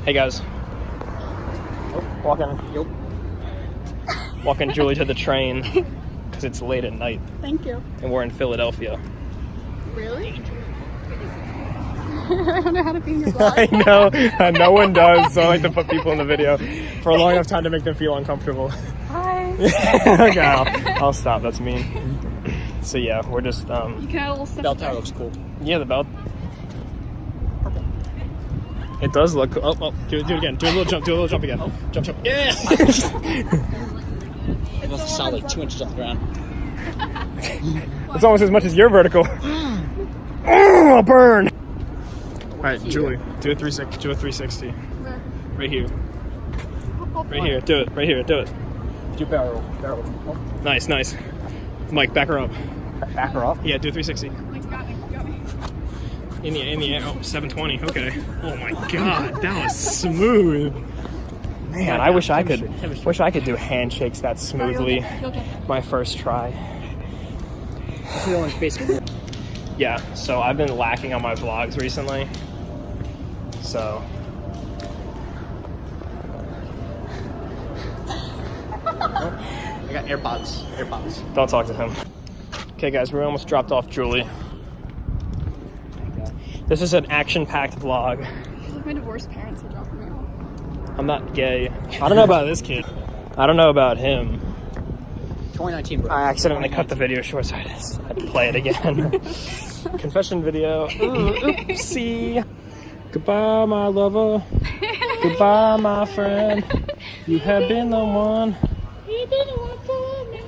Hey guys. Walking Julie to the train because it's late at night. Thank you. And we're in Philadelphia. Really? I don't know how to be in your vlog. I know. No one does, so I like to put people in the video for a long enough time to make them feel uncomfortable. Hi. Okay, I'll stop. That's mean. So yeah, we're just You can add a little stuff. Bell tower looks cool. yeah, the belt. It does look cool. Oh, do it again. Do a little jump again. Jump. Yeah. It must sound like 2 inches off the ground. It's almost as much as your vertical. Oh, burn. All right, Julie, do a 360. Where? Right here. Right here. Do it. Right here. Do it. Do barrel. Nice. Mike, back her up. Back her up. Yeah, do a 360. Like, got me. In the air. Oh, 720. Okay. Oh my God, that was smooth. Man, I wish I could do handshakes that smoothly. You'll get it. My first try. Basically. Yeah, so I've been lacking on my vlogs recently. So I got AirPods. don't talk to him. Okay guys, we almost dropped off Julie. This is an action-packed vlog. These are my divorced parents who dropped me off. I'm not gay. I don't know about this kid. I don't know about him. 2019, bro. I accidentally cut the video short, so I had to play it again. Confession video. Ooh, oopsie. Goodbye, my lover. Goodbye, my friend. You have been the one. You've been the one for me.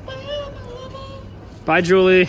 Bye, my lover. Bye, Julie.